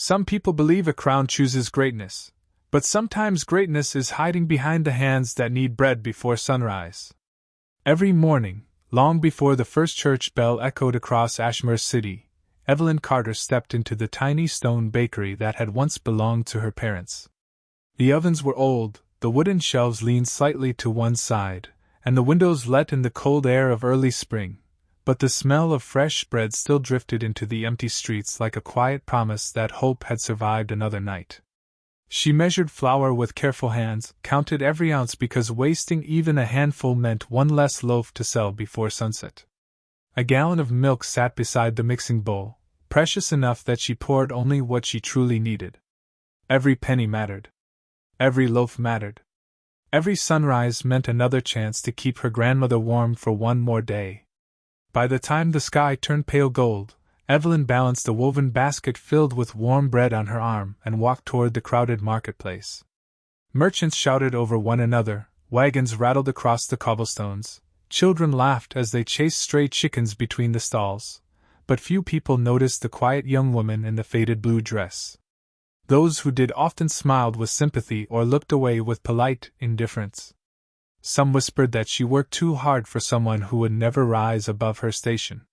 Some people believe a crown chooses greatness, but sometimes greatness is hiding behind the hands that need bread before sunrise. Every morning, long before the first church bell echoed across Ashmoor City, Evelyn Carter stepped into the tiny stone bakery that had once belonged to her parents. The ovens were old, the wooden shelves leaned slightly to one side, and the windows let in the cold air of early spring, but the smell of fresh bread still drifted into the empty streets like a quiet promise that hope had survived another night. She measured flour with careful hands, counted every ounce because wasting even a handful meant one less loaf to sell before sunset. A gallon of milk sat beside the mixing bowl, precious enough that she poured only what she truly needed. Every penny mattered. Every loaf mattered. Every sunrise meant another chance to keep her grandmother warm for one more day. By the time the sky turned pale gold, Evelyn balanced a woven basket filled with warm bread on her arm and walked toward the crowded marketplace. Merchants shouted over one another, wagons rattled across the cobblestones, children laughed as they chased stray chickens between the stalls, but few people noticed the quiet young woman in the faded blue dress. Those who did often smiled with sympathy or looked away with polite indifference. Some whispered that she worked too hard for someone who would never rise above her station.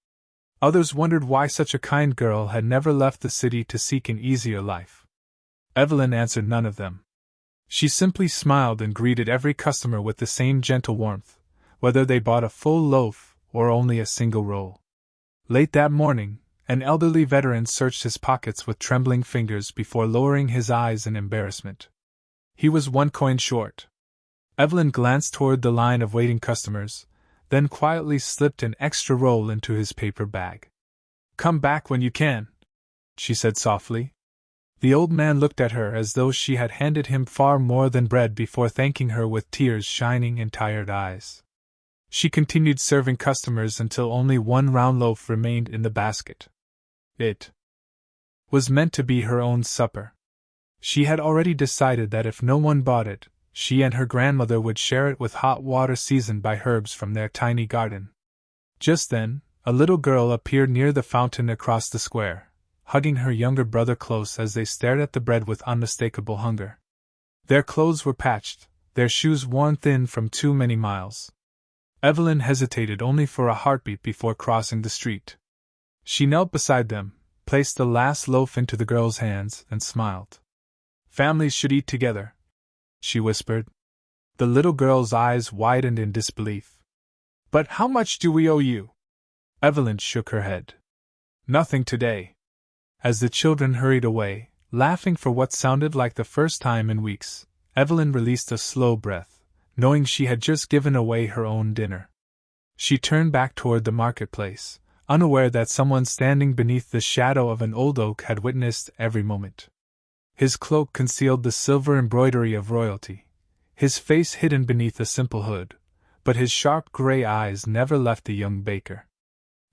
Others wondered why such a kind girl had never left the city to seek an easier life. Evelyn answered none of them. She simply smiled and greeted every customer with the same gentle warmth, whether they bought a full loaf or only a single roll. Late that morning, an elderly veteran searched his pockets with trembling fingers before lowering his eyes in embarrassment. He was 1 coin short. Evelyn glanced toward the line of waiting customers, then quietly slipped an extra roll into his paper bag. "Come back when you can," she said softly. The old man looked at her as though she had handed him far more than bread before thanking her with tears shining in tired eyes. She continued serving customers until only one round loaf remained in the basket. It was meant to be her own supper. She had already decided that if no one bought it, she and her grandmother would share it with hot water seasoned by herbs from their tiny garden. Just then, a little girl appeared near the fountain across the square, hugging her younger brother close as they stared at the bread with unmistakable hunger. Their clothes were patched, their shoes worn thin from too many miles. Evelyn hesitated only for a heartbeat before crossing the street. She knelt beside them, placed the last loaf into the girl's hands, and smiled. "Families should eat together," she whispered. The little girl's eyes widened in disbelief. "But how much do we owe you?" Evelyn shook her head. "Nothing today." As the children hurried away, laughing for what sounded like the first time in weeks, Evelyn released a slow breath, knowing she had just given away her own dinner. She turned back toward the marketplace, unaware that someone standing beneath the shadow of an old oak had witnessed every moment. His cloak concealed the silver embroidery of royalty, his face hidden beneath a simple hood, but his sharp gray eyes never left the young baker.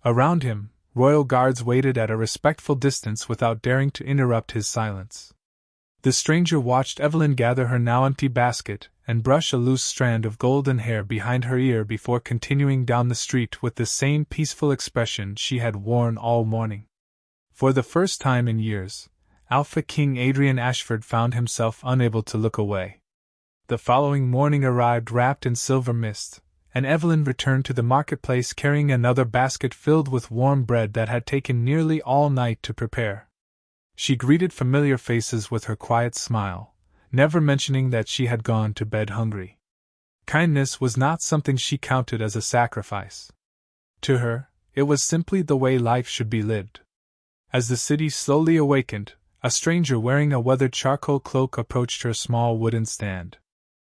Around him, royal guards waited at a respectful distance without daring to interrupt his silence. The stranger watched Evelyn gather her now empty basket and brush a loose strand of golden hair behind her ear before continuing down the street with the same peaceful expression she had worn all morning. For the first time in years, Alpha King Adrian Ashford found himself unable to look away. The following morning arrived wrapped in silver mist, and Evelyn returned to the marketplace carrying another basket filled with warm bread that had taken nearly all night to prepare. She greeted familiar faces with her quiet smile, never mentioning that she had gone to bed hungry. Kindness was not something she counted as a sacrifice. To her, it was simply the way life should be lived. As the city slowly awakened, a stranger wearing a weathered charcoal cloak approached her small wooden stand.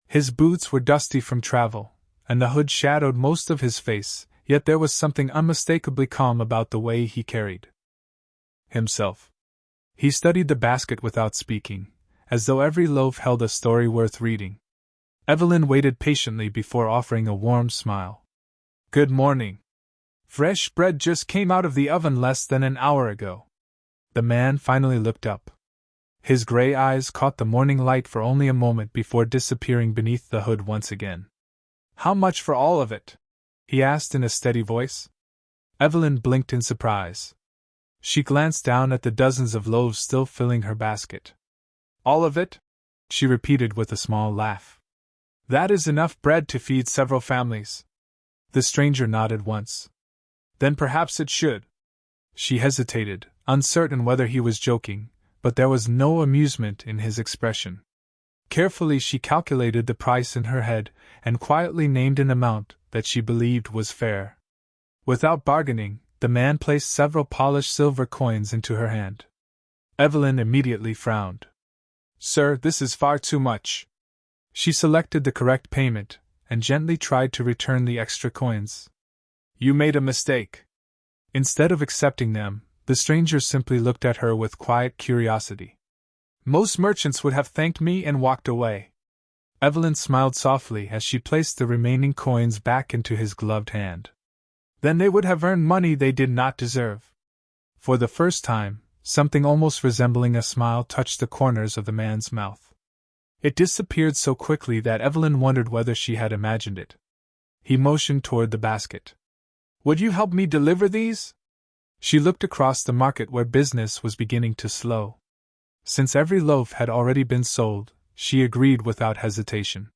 His boots were dusty from travel, and the hood shadowed most of his face, yet there was something unmistakably calm about the way he carried himself. He studied the basket without speaking, as though every loaf held a story worth reading. Evelyn waited patiently before offering a warm smile. "Good morning. Fresh bread just came out of the oven less than an hour ago." The man finally looked up. His gray eyes caught the morning light for only a moment before disappearing beneath the hood once again. "How much for all of it?" he asked in a steady voice. Evelyn blinked in surprise. She glanced down at the dozens of loaves still filling her basket. All of it? She repeated with a small laugh. That is enough bread to feed several families. The stranger nodded once. Then perhaps it should. She hesitated, uncertain whether he was joking, but there was no amusement in his expression. Carefully she calculated the price in her head, and quietly named an amount that she believed was fair. Without bargaining, the man placed several polished silver coins into her hand. Evelyn immediately frowned. Sir, this is far too much. She selected the correct payment, and gently tried to return the extra coins. You made a mistake. Instead of accepting them, the stranger simply looked at her with quiet curiosity. Most merchants would have thanked me and walked away. Evelyn smiled softly as she placed the remaining coins back into his gloved hand. Then they would have earned money they did not deserve. For the first time, something almost resembling a smile touched the corners of the man's mouth. It disappeared so quickly that Evelyn wondered whether she had imagined it. He motioned toward the basket. Would you help me deliver these? She looked across the market where business was beginning to slow. Since every loaf had already been sold, she agreed without hesitation.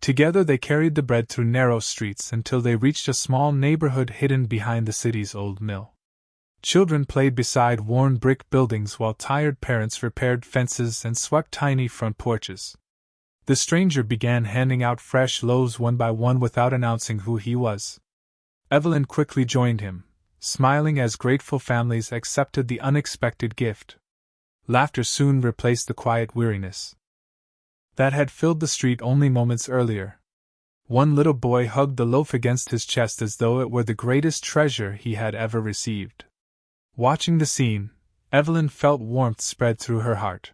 Together they carried the bread through narrow streets until they reached a small neighborhood hidden behind the city's old mill. Children played beside worn brick buildings while tired parents repaired fences and swept tiny front porches. The stranger began handing out fresh loaves one by one without announcing who he was. Evelyn quickly joined him, smiling as grateful families accepted the unexpected gift. Laughter soon replaced the quiet weariness that had filled the street only moments earlier. One little boy hugged the loaf against his chest as though it were the greatest treasure he had ever received. Watching the scene, Evelyn felt warmth spread through her heart.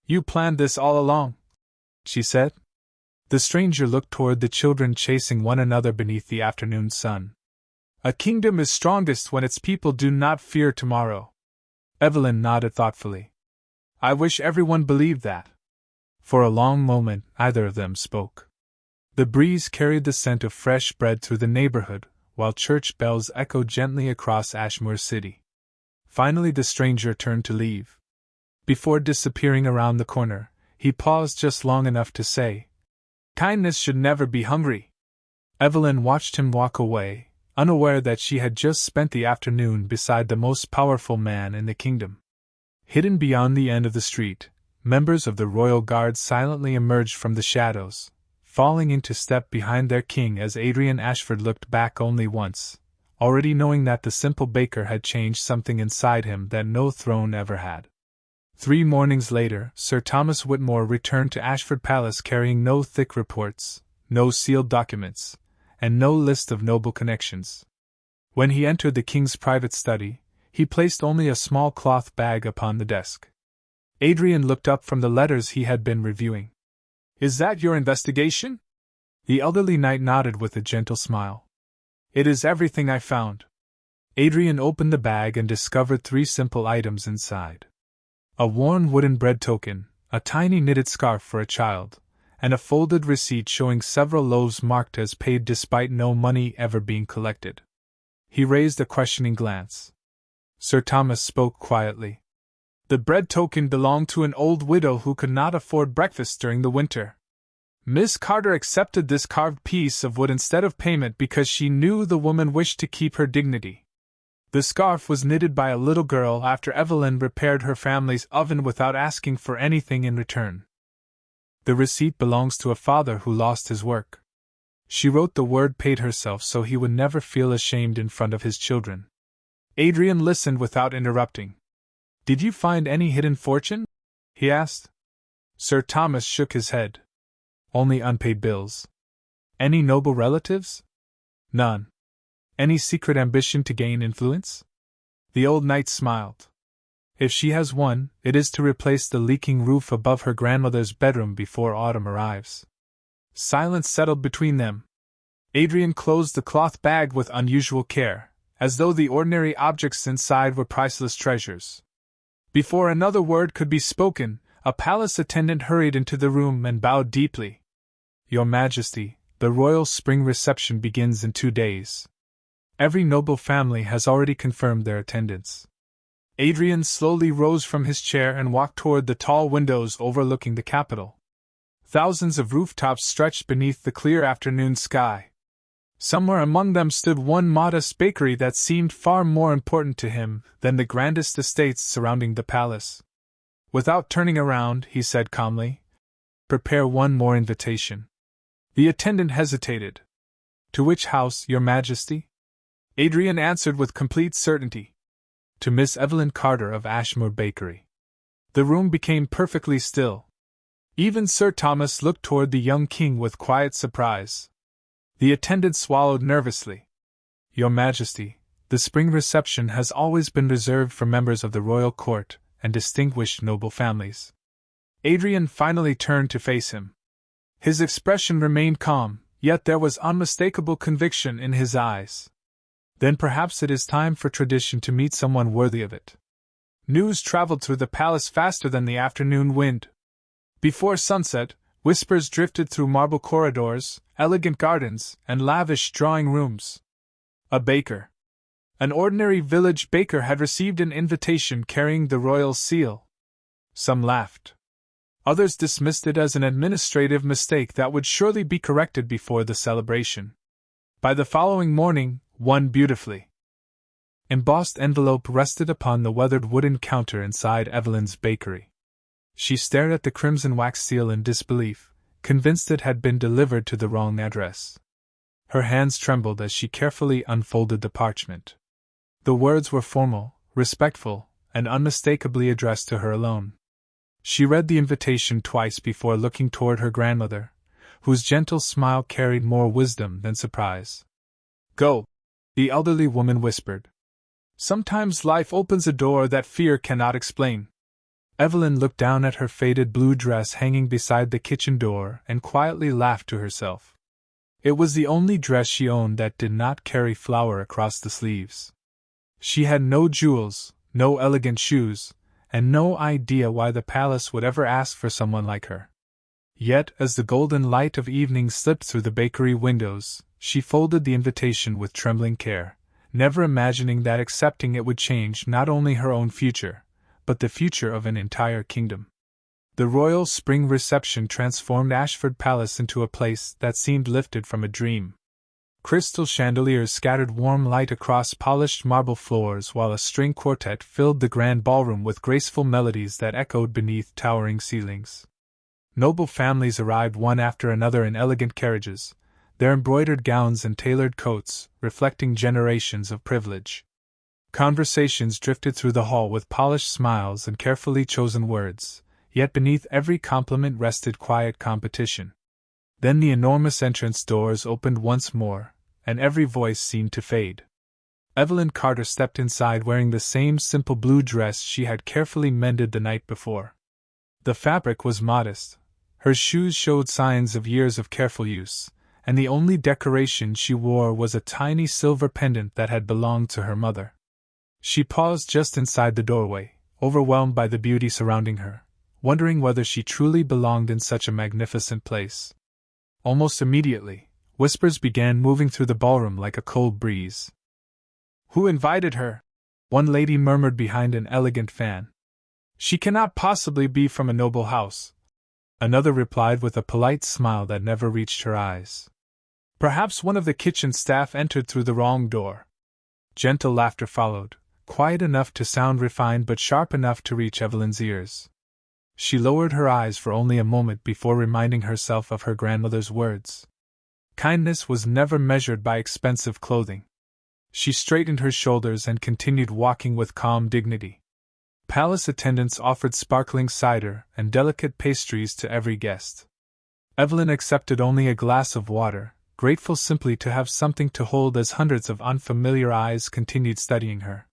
You planned this all along? She said. The stranger looked toward the children chasing one another beneath the afternoon sun. A kingdom is strongest when its people do not fear tomorrow. Evelyn nodded thoughtfully. I wish everyone believed that. For a long moment, neither of them spoke. The breeze carried the scent of fresh bread through the neighborhood, while church bells echoed gently across Ashmoor city. Finally the stranger turned to leave. Before disappearing around the corner, he paused just long enough to say, Kindness should never be hungry. Evelyn watched him walk away, unaware that she had just spent the afternoon beside the most powerful man in the kingdom. Hidden beyond the end of the street, members of the royal guard silently emerged from the shadows, falling into step behind their king as Adrian Ashford looked back only once, already knowing that the simple baker had changed something inside him that no throne ever had. 3 mornings later, Sir Thomas Whitmore returned to Ashford Palace carrying no thick reports, no sealed documents, and no list of noble connections. When he entered the king's private study, he placed only a small cloth bag upon the desk. Adrian looked up from the letters he had been reviewing. Is that your investigation? The elderly knight nodded with a gentle smile. It is everything I found. Adrian opened the bag and discovered 3 simple items inside. A worn wooden bread token, a tiny knitted scarf for a child, and a folded receipt showing several loaves marked as paid despite no money ever being collected. He raised a questioning glance. Sir Thomas spoke quietly. The bread token belonged to an old widow who could not afford breakfast during the winter. Miss Carter accepted this carved piece of wood instead of payment because she knew the woman wished to keep her dignity. The scarf was knitted by a little girl after Evelyn repaired her family's oven without asking for anything in return. The receipt belongs to a father who lost his work. She wrote the word paid herself so he would never feel ashamed in front of his children. Adrian listened without interrupting. Did you find any hidden fortune? He asked. Sir Thomas shook his head. Only unpaid bills. Any noble relatives? None. Any secret ambition to gain influence? The old knight smiled. If she has one, it is to replace the leaking roof above her grandmother's bedroom before autumn arrives. Silence settled between them. Adrian closed the cloth bag with unusual care, as though the ordinary objects inside were priceless treasures. Before another word could be spoken, a palace attendant hurried into the room and bowed deeply. Your Majesty, the royal spring reception begins in 2 days. Every noble family has already confirmed their attendance. Adrian slowly rose from his chair and walked toward the tall windows overlooking the capital. Thousands of rooftops stretched beneath the clear afternoon sky. Somewhere among them stood one modest bakery that seemed far more important to him than the grandest estates surrounding the palace. Without turning around, he said calmly, "Prepare one more invitation." The attendant hesitated. "To which house, Your Majesty?" Adrian answered with complete certainty. "To Miss Evelyn Carter of Ashmoor Bakery." The room became perfectly still. Even Sir Thomas looked toward the young king with quiet surprise. The attendant swallowed nervously. "Your Majesty, the spring reception has always been reserved for members of the royal court and distinguished noble families." Adrian finally turned to face him. His expression remained calm, yet there was unmistakable conviction in his eyes. "Then perhaps it is time for tradition to meet someone worthy of it." News traveled through the palace faster than the afternoon wind. Before sunset, whispers drifted through marble corridors, elegant gardens, and lavish drawing rooms. A baker. An ordinary village baker had received an invitation carrying the royal seal. Some laughed. Others dismissed it as an administrative mistake that would surely be corrected before the celebration. By the following morning, one beautifully embossed envelope rested upon the weathered wooden counter inside Evelyn's bakery. She stared at the crimson wax seal in disbelief, convinced it had been delivered to the wrong address. Her hands trembled as she carefully unfolded the parchment. The words were formal, respectful, and unmistakably addressed to her alone. She read the invitation twice before looking toward her grandmother, whose gentle smile carried more wisdom than surprise. "Go," the elderly woman whispered. "Sometimes life opens a door that fear cannot explain." Evelyn looked down at her faded blue dress hanging beside the kitchen door and quietly laughed to herself. It was the only dress she owned that did not carry flower across the sleeves. She had no jewels, no elegant shoes, and no idea why the palace would ever ask for someone like her. Yet, as the golden light of evening slipped through the bakery windows, she folded the invitation with trembling care, never imagining that accepting it would change not only her own future, but the future of an entire kingdom. The royal spring reception transformed Ashford Palace into a place that seemed lifted from a dream. Crystal chandeliers scattered warm light across polished marble floors while a string quartet filled the grand ballroom with graceful melodies that echoed beneath towering ceilings. Noble families arrived one after another in elegant carriages, their embroidered gowns and tailored coats reflecting generations of privilege. Conversations drifted through the hall with polished smiles and carefully chosen words, yet beneath every compliment rested quiet competition. Then the enormous entrance doors opened once more, and every voice seemed to fade. Evelyn Carter stepped inside wearing the same simple blue dress she had carefully mended the night before. The fabric was modest, her shoes showed signs of years of careful use, and the only decoration she wore was a tiny silver pendant that had belonged to her mother. She paused just inside the doorway, overwhelmed by the beauty surrounding her, wondering whether she truly belonged in such a magnificent place. Almost immediately, whispers began moving through the ballroom like a cold breeze. "Who invited her?" one lady murmured behind an elegant fan. "She cannot possibly be from a noble house," another replied with a polite smile that never reached her eyes. "Perhaps one of the kitchen staff entered through the wrong door." Gentle laughter followed, quiet enough to sound refined but sharp enough to reach Evelyn's ears. She lowered her eyes for only a moment before reminding herself of her grandmother's words. Kindness was never measured by expensive clothing. She straightened her shoulders and continued walking with calm dignity. Palace attendants offered sparkling cider and delicate pastries to every guest. Evelyn accepted only a glass of water, grateful simply to have something to hold as hundreds of unfamiliar eyes continued studying her.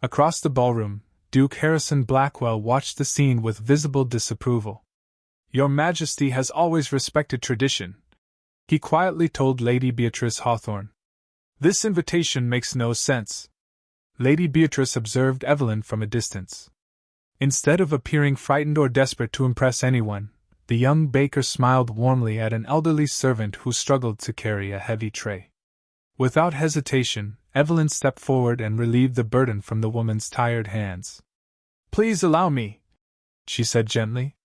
Across the ballroom, Duke Harrison Blackwell watched the scene with visible disapproval. "Your Majesty has always respected tradition," he quietly told Lady Beatrice Hawthorne. "This invitation makes no sense." Lady Beatrice observed Evelyn from a distance. Instead of appearing frightened or desperate to impress anyone, the young baker smiled warmly at an elderly servant who struggled to carry a heavy tray. Without hesitation, Evelyn stepped forward and relieved the burden from the woman's tired hands. "Please allow me," she said gently.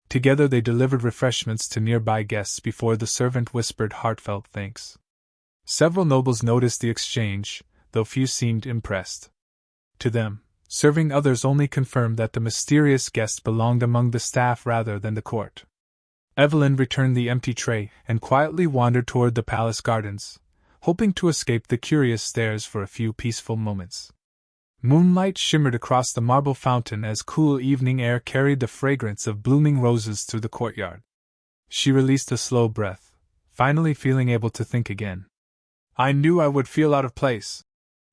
Together they delivered refreshments to nearby guests before the servant whispered heartfelt thanks. Several nobles noticed the exchange, though few seemed impressed. To them, serving others only confirmed that the mysterious guest belonged among the staff rather than the court. Evelyn returned the empty tray and quietly wandered toward the palace gardens, hoping to escape the curious stares for a few peaceful moments. Moonlight shimmered across the marble fountain as cool evening air carried the fragrance of blooming roses through the courtyard. She released a slow breath, finally feeling able to think again. "I knew I would feel out of place,"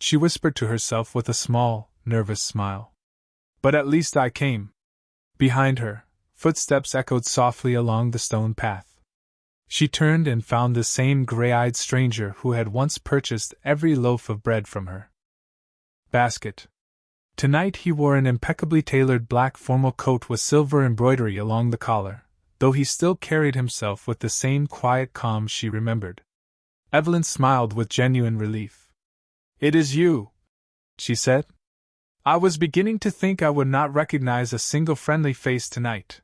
she whispered to herself with a small, nervous smile. "But at least I came." Behind her, footsteps echoed softly along the stone path. She turned and found the same gray-eyed stranger who had once purchased every loaf of bread from her. Basket. Tonight he wore an impeccably tailored black formal coat with silver embroidery along the collar, though he still carried himself with the same quiet calm she remembered. Evelyn smiled with genuine relief. "It is you," she said. "I was beginning to think I would not recognize a single friendly face tonight."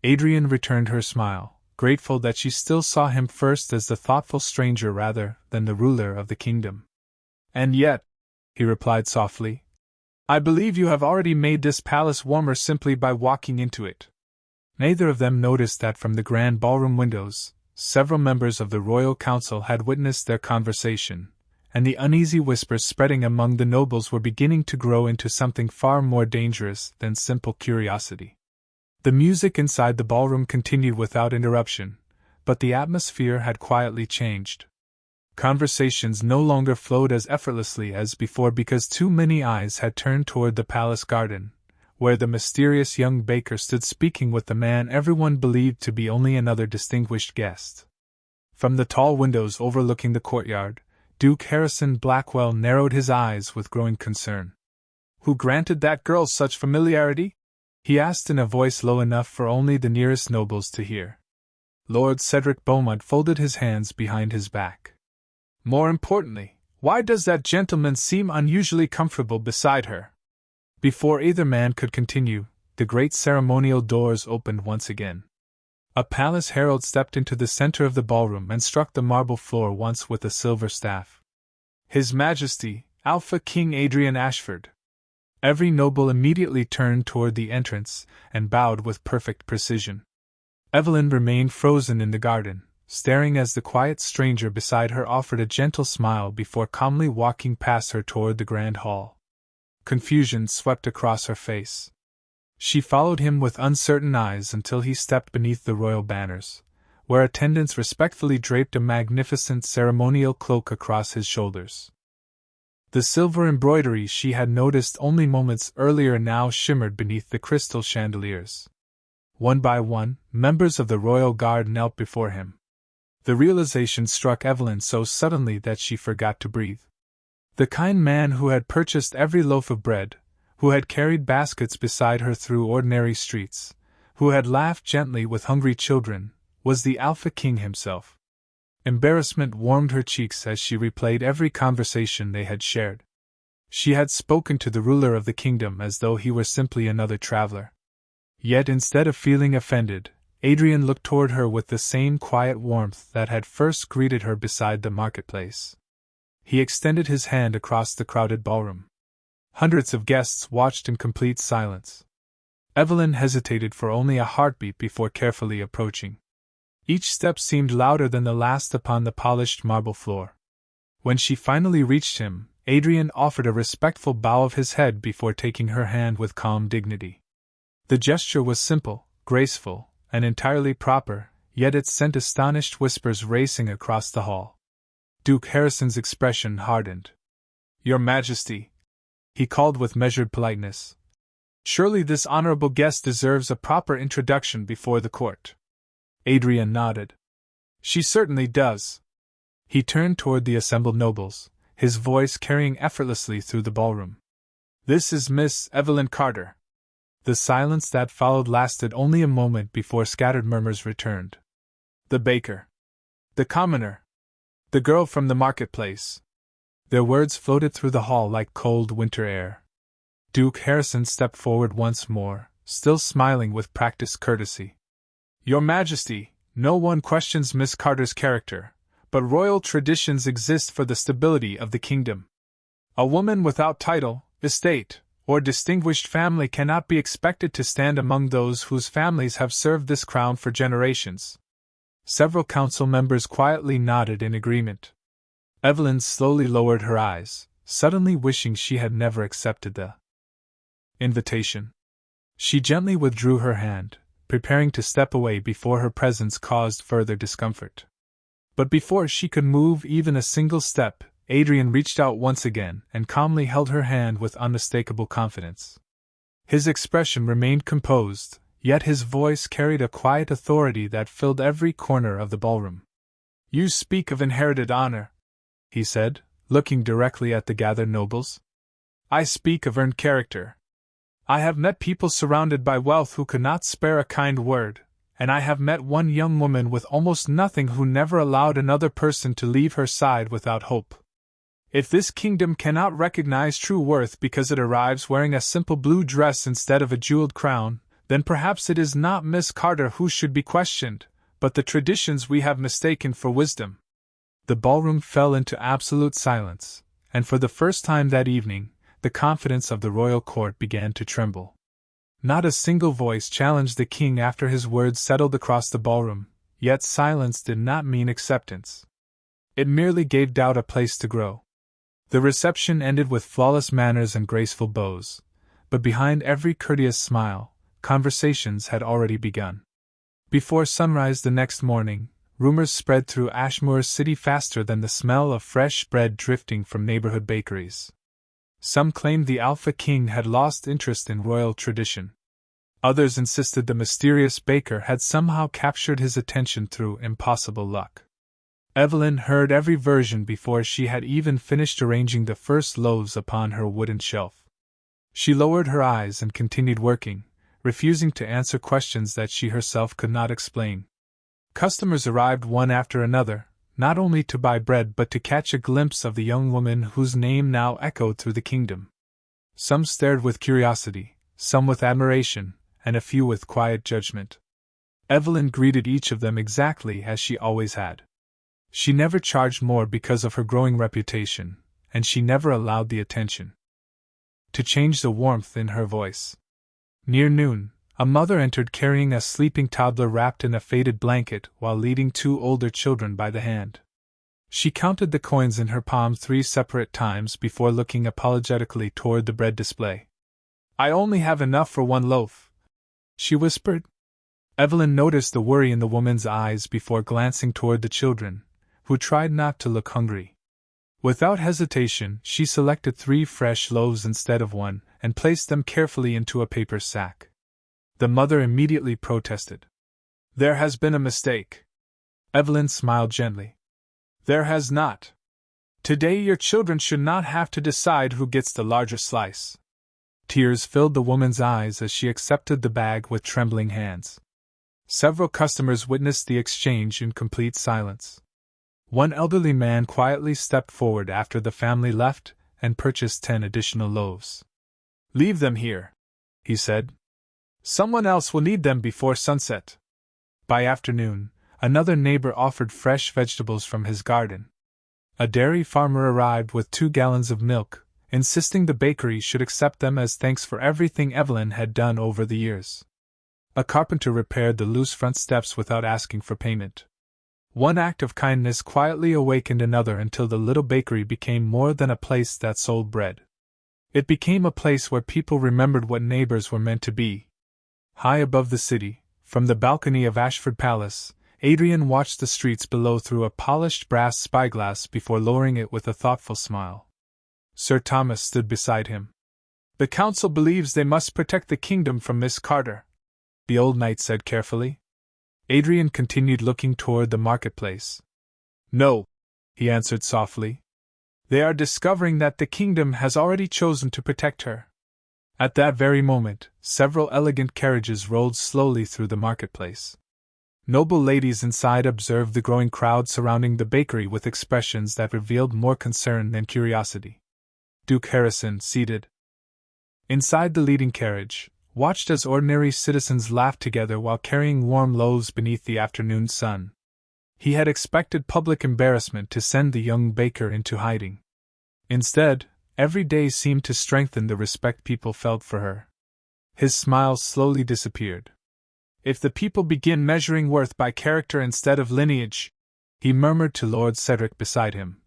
Adrian returned her smile, grateful that she still saw him first as the thoughtful stranger rather than the ruler of the kingdom. "And yet," he replied softly, "I believe you have already made this palace warmer simply by walking into it." Neither of them noticed that from the grand ballroom windows, several members of the royal council had witnessed their conversation, and the uneasy whispers spreading among the nobles were beginning to grow into something far more dangerous than simple curiosity. The music inside the ballroom continued without interruption, but the atmosphere had quietly changed. Conversations no longer flowed as effortlessly as before because too many eyes had turned toward the palace garden, where the mysterious young baker stood speaking with the man everyone believed to be only another distinguished guest. From the tall windows overlooking the courtyard, Duke Harrison Blackwell narrowed his eyes with growing concern. "Who granted that girl such familiarity?" he asked in a voice low enough for only the nearest nobles to hear. Lord Cedric Beaumont folded his hands behind his back. "More importantly, why does that gentleman seem unusually comfortable beside her?" Before either man could continue, the great ceremonial doors opened once again. A palace herald stepped into the center of the ballroom and struck the marble floor once with a silver staff. "His Majesty, Alpha King Adrian Ashford." Every noble immediately turned toward the entrance and bowed with perfect precision. Evelyn remained frozen in the garden, staring as the quiet stranger beside her offered a gentle smile before calmly walking past her toward the grand hall. Confusion swept across her face. She followed him with uncertain eyes until he stepped beneath the royal banners, where attendants respectfully draped a magnificent ceremonial cloak across his shoulders. The silver embroidery she had noticed only moments earlier now shimmered beneath the crystal chandeliers. One by one, members of the royal guard knelt before him. The realization struck Evelyn so suddenly that she forgot to breathe. The kind man who had purchased every loaf of bread, who had carried baskets beside her through ordinary streets, who had laughed gently with hungry children, was the Alpha King himself. Embarrassment warmed her cheeks as she replayed every conversation they had shared. She had spoken to the ruler of the kingdom as though he were simply another traveler. Yet instead of feeling offended, Adrian looked toward her with the same quiet warmth that had first greeted her beside the marketplace. He extended his hand across the crowded ballroom. Hundreds of guests watched in complete silence. Evelyn hesitated for only a heartbeat before carefully approaching. Each step seemed louder than the last upon the polished marble floor. When she finally reached him, Adrian offered a respectful bow of his head before taking her hand with calm dignity. The gesture was simple, graceful, and entirely proper, yet it sent astonished whispers racing across the hall. Duke Harrison's expression hardened. "Your Majesty," he called with measured politeness, "surely this honorable guest deserves a proper introduction before the court." Adrian nodded. "She certainly does." He turned toward the assembled nobles, his voice carrying effortlessly through the ballroom. "This is Miss Evelyn Carter." The silence that followed lasted only a moment before scattered murmurs returned. "The baker. The commoner. The girl from the marketplace." Their words floated through the hall like cold winter air. Duke Harrison stepped forward once more, still smiling with practiced courtesy. Your Majesty, no one questions Miss Carter's character, but royal traditions exist for the stability of the kingdom. A woman without title, estate, or distinguished family cannot be expected to stand among those whose families have served this crown for generations. Several council members quietly nodded in agreement. Evelyn slowly lowered her eyes, suddenly wishing she had never accepted the invitation. She gently withdrew her hand, preparing to step away before her presence caused further discomfort. But before she could move even a single step, Adrian reached out once again and calmly held her hand with unmistakable confidence. His expression remained composed, yet his voice carried a quiet authority that filled every corner of the ballroom. You speak of inherited honor, he said, looking directly at the gathered nobles. I speak of earned character. I have met people surrounded by wealth who could not spare a kind word, and I have met one young woman with almost nothing who never allowed another person to leave her side without hope. If this kingdom cannot recognize true worth because it arrives wearing a simple blue dress instead of a jeweled crown, then perhaps it is not Miss Carter who should be questioned, but the traditions we have mistaken for wisdom. The ballroom fell into absolute silence, and for the first time that evening, the confidence of the royal court began to tremble. Not a single voice challenged the king after his words settled across the ballroom, yet silence did not mean acceptance. It merely gave doubt a place to grow. The reception ended with flawless manners and graceful bows, but behind every courteous smile, conversations had already begun. Before sunrise the next morning, rumors spread through Ashmoor city faster than the smell of fresh bread drifting from neighborhood bakeries. Some claimed the Alpha King had lost interest in royal tradition. Others insisted the mysterious baker had somehow captured his attention through impossible luck. Evelyn heard every version before she had even finished arranging the first loaves upon her wooden shelf. She lowered her eyes and continued working, refusing to answer questions that she herself could not explain. Customers arrived one after another, not only to buy bread but to catch a glimpse of the young woman whose name now echoed through the kingdom. Some stared with curiosity, some with admiration, and a few with quiet judgment. Evelyn greeted each of them exactly as she always had. She never charged more because of her growing reputation, and she never allowed the attention to change the warmth in her voice. Near noon, a mother entered carrying a sleeping toddler wrapped in a faded blanket while leading two older children by the hand. She counted the coins in her palm 3 separate times before looking apologetically toward the bread display. I only have enough for 1 loaf, she whispered. Evelyn noticed the worry in the woman's eyes before glancing toward the children, who tried not to look hungry. Without hesitation, she selected 3 fresh loaves instead of 1 and placed them carefully into a paper sack. The mother immediately protested. There has been a mistake. Evelyn smiled gently. There has not. Today your children should not have to decide who gets the larger slice. Tears filled the woman's eyes as she accepted the bag with trembling hands. Several customers witnessed the exchange in complete silence. One elderly man quietly stepped forward after the family left and purchased 10 additional loaves. Leave them here, he said. Someone else will need them before sunset. By afternoon, another neighbor offered fresh vegetables from his garden. A dairy farmer arrived with 2 gallons of milk, insisting the bakery should accept them as thanks for everything Evelyn had done over the years. A carpenter repaired the loose front steps without asking for payment. One act of kindness quietly awakened another until the little bakery became more than a place that sold bread. It became a place where people remembered what neighbors were meant to be. High above the city, from the balcony of Ashford Palace, Adrian watched the streets below through a polished brass spyglass before lowering it with a thoughtful smile. Sir Thomas stood beside him. The council believes they must protect the kingdom from Miss Carter, the old knight said carefully. Adrian continued looking toward the marketplace. No, he answered softly. They are discovering that the kingdom has already chosen to protect her. At that very moment, several elegant carriages rolled slowly through the marketplace. Noble ladies inside observed the growing crowd surrounding the bakery with expressions that revealed more concern than curiosity. Duke Harrison, seated inside the leading carriage, watched as ordinary citizens laughed together while carrying warm loaves beneath the afternoon sun. He had expected public embarrassment to send the young baker into hiding. Instead, every day seemed to strengthen the respect people felt for her. His smile slowly disappeared. "If the people begin measuring worth by character instead of lineage," he murmured to Lord Cedric beside him,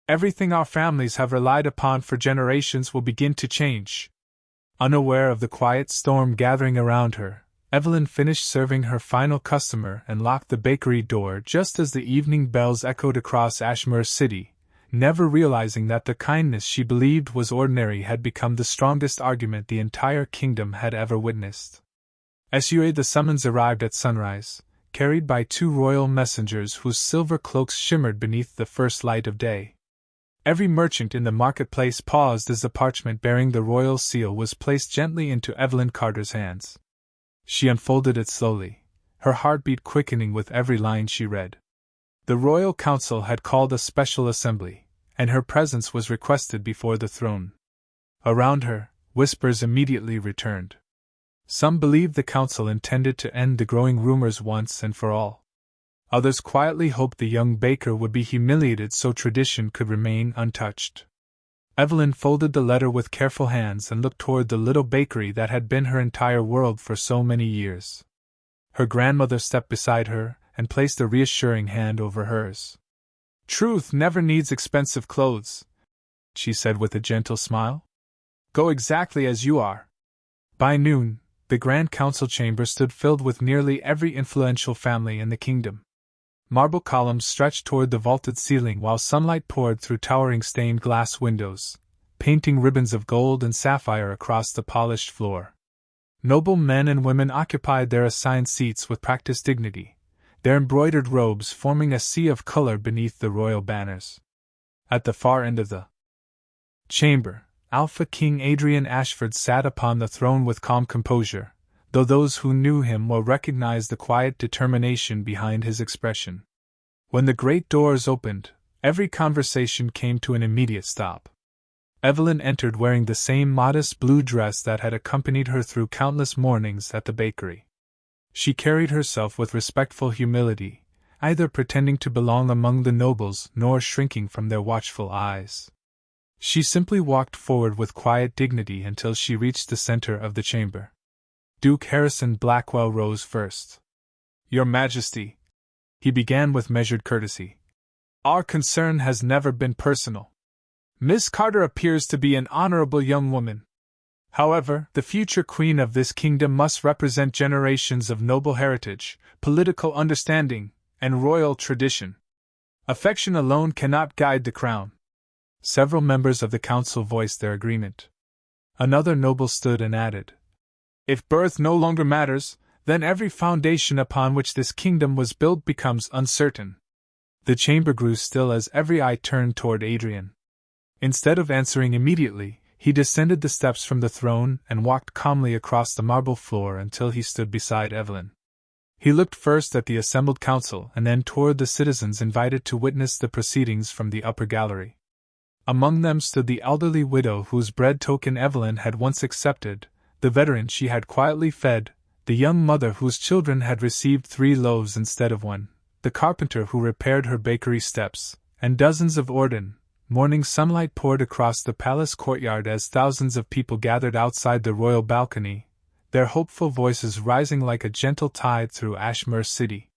"everything our families have relied upon for generations will begin to change." Unaware of the quiet storm gathering around her, Evelyn finished serving her final customer and locked the bakery door just as the evening bells echoed across Ashmoor City, never realizing that the kindness she believed was ordinary had become the strongest argument the entire kingdom had ever witnessed. The summons arrived at sunrise, carried by 2 royal messengers whose silver cloaks shimmered beneath the first light of day. Every merchant in the marketplace paused as the parchment bearing the royal seal was placed gently into Evelyn Carter's hands. She unfolded it slowly, her heartbeat quickening with every line she read. The Royal Council had called a special assembly, and her presence was requested before the throne. Around her, whispers immediately returned. Some believed the council intended to end the growing rumors once and for all. Others quietly hoped the young baker would be humiliated so tradition could remain untouched. Evelyn folded the letter with careful hands and looked toward the little bakery that had been her entire world for so many years. Her grandmother stepped beside her and placed a reassuring hand over hers. "Truth never needs expensive clothes," she said with a gentle smile. "Go exactly as you are." By noon, the Grand Council chamber stood filled with nearly every influential family in the kingdom. Marble columns stretched toward the vaulted ceiling while sunlight poured through towering stained glass windows, painting ribbons of gold and sapphire across the polished floor. Noble men and women occupied their assigned seats with practiced dignity, their embroidered robes forming a sea of color beneath the royal banners. At the far end of the chamber, Alpha King Adrian Ashford sat upon the throne with calm composure, though those who knew him well recognized the quiet determination behind his expression. When the great doors opened, every conversation came to an immediate stop. Evelyn entered wearing the same modest blue dress that had accompanied her through countless mornings at the bakery. She carried herself with respectful humility, neither pretending to belong among the nobles nor shrinking from their watchful eyes. She simply walked forward with quiet dignity until she reached the center of the chamber. Duke Harrison Blackwell rose first. "Your Majesty," he began with measured courtesy, "our concern has never been personal. Miss Carter appears to be an honorable young woman. However, the future queen of this kingdom must represent generations of noble heritage, political understanding, and royal tradition. Affection alone cannot guide the crown." Several members of the council voiced their agreement. Another noble stood and added, "If birth no longer matters, then every foundation upon which this kingdom was built becomes uncertain." The chamber grew still as every eye turned toward Adrian. Instead of answering immediately, he descended the steps from the throne and walked calmly across the marble floor until he stood beside Evelyn. He looked first at the assembled council and then toward the citizens invited to witness the proceedings from the upper gallery. Among them stood the elderly widow whose bread token Evelyn had once accepted, the veteran she had quietly fed, the young mother whose children had received 3 loaves instead of 1, the carpenter who repaired her bakery steps, and dozens of Orden. Morning sunlight poured across the palace courtyard as thousands of people gathered outside the royal balcony, their hopeful voices rising like a gentle tide through Ashmoor City.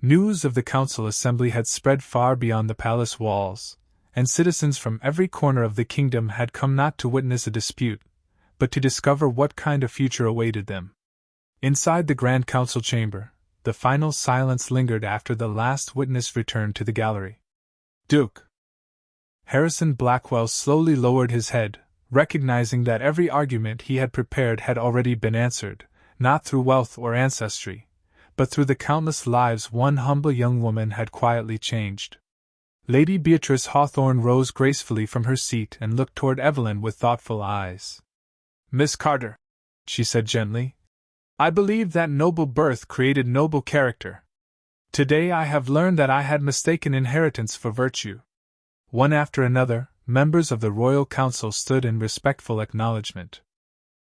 News of the council assembly had spread far beyond the palace walls, and citizens from every corner of the kingdom had come not to witness a dispute, but to discover what kind of future awaited them. Inside the Grand Council chamber, the final silence lingered after the last witness returned to the gallery. Duke Harrison Blackwell slowly lowered his head, recognizing that every argument he had prepared had already been answered, not through wealth or ancestry, but through the countless lives one humble young woman had quietly changed. Lady Beatrice Hawthorne rose gracefully from her seat and looked toward Evelyn with thoughtful eyes. "Miss Carter," she said gently, "I believe that noble birth created noble character, Today I have learned that I had mistaken inheritance for virtue. One after another, members of the royal council stood in respectful acknowledgement.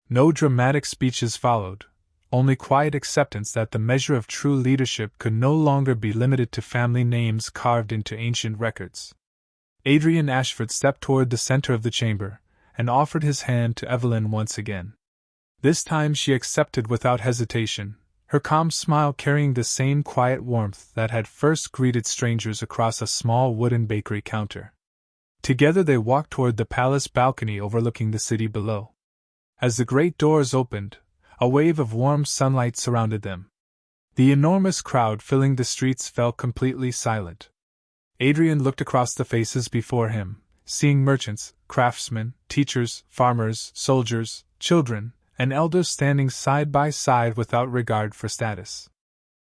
No dramatic speeches followed, only quiet acceptance that the measure of true leadership could no longer be limited to family names carved into ancient records. Adrian Ashford stepped toward the center of the chamber, and offered his hand to Evelyn once again. This time she accepted without hesitation, her calm smile carrying the same quiet warmth that had first greeted strangers across a small wooden bakery counter. Together they walked toward the palace balcony overlooking the city below. As the great doors opened, a wave of warm sunlight surrounded them. The enormous crowd filling the streets fell completely silent. Adrian looked across the faces before him, seeing merchants, craftsmen, teachers, farmers, soldiers, children, and elders standing side by side without regard for status.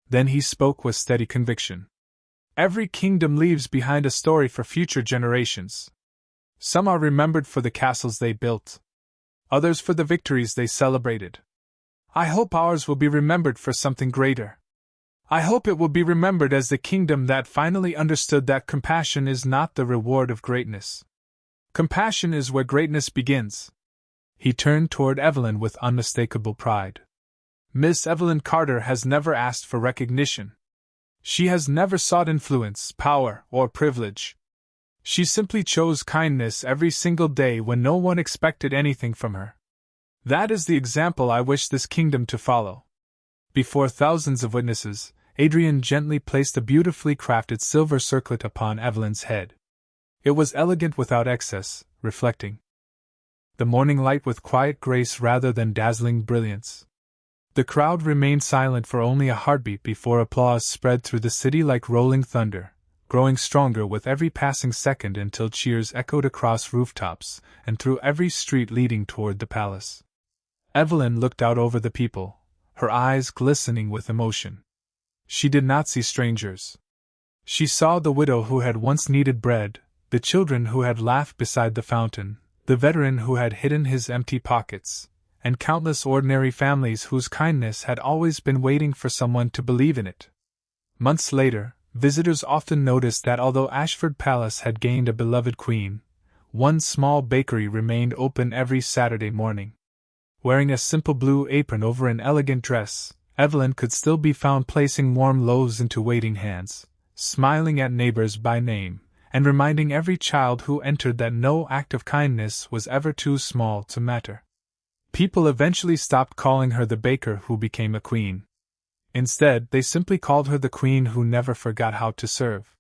Then he spoke with steady conviction. Every kingdom leaves behind a story for future generations. Some are remembered for the castles they built, others for the victories they celebrated. I hope ours will be remembered for something greater. I hope it will be remembered as the kingdom that finally understood that compassion is not the reward of greatness. Compassion is where greatness begins. He turned toward Evelyn with unmistakable pride. Miss Evelyn Carter has never asked for recognition. She has never sought influence, power, or privilege. She simply chose kindness every single day when no one expected anything from her. That is the example I wish this kingdom to follow. Before thousands of witnesses, Adrian gently placed a beautifully crafted silver circlet upon Evelyn's head. It was elegant without excess, reflecting the morning light with quiet grace rather than dazzling brilliance. The crowd remained silent for only a heartbeat before applause spread through the city like rolling thunder, growing stronger with every passing second until cheers echoed across rooftops and through every street leading toward the palace. Evelyn looked out over the people, her eyes glistening with emotion. She did not see strangers. She saw the widow who had once kneaded bread, the children who had laughed beside the fountain, the veteran who had hidden his empty pockets, and countless ordinary families whose kindness had always been waiting for someone to believe in it. Months later, visitors often noticed that although Ashford Palace had gained a beloved queen, one small bakery remained open every Saturday morning. Wearing a simple blue apron over an elegant dress, Evelyn could still be found placing warm loaves into waiting hands, smiling at neighbors by name, and reminding every child who entered that no act of kindness was ever too small to matter. People eventually stopped calling her the baker who became a queen. Instead, they simply called her the queen who never forgot how to serve.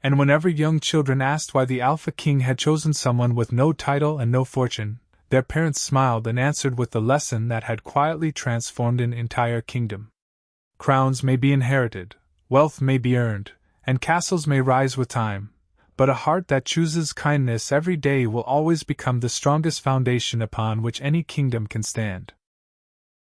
And whenever young children asked why the Alpha King had chosen someone with no title and no fortune, their parents smiled and answered with the lesson that had quietly transformed an entire kingdom. Crowns may be inherited, wealth may be earned, and castles may rise with time, but a heart that chooses kindness every day will always become the strongest foundation upon which any kingdom can stand.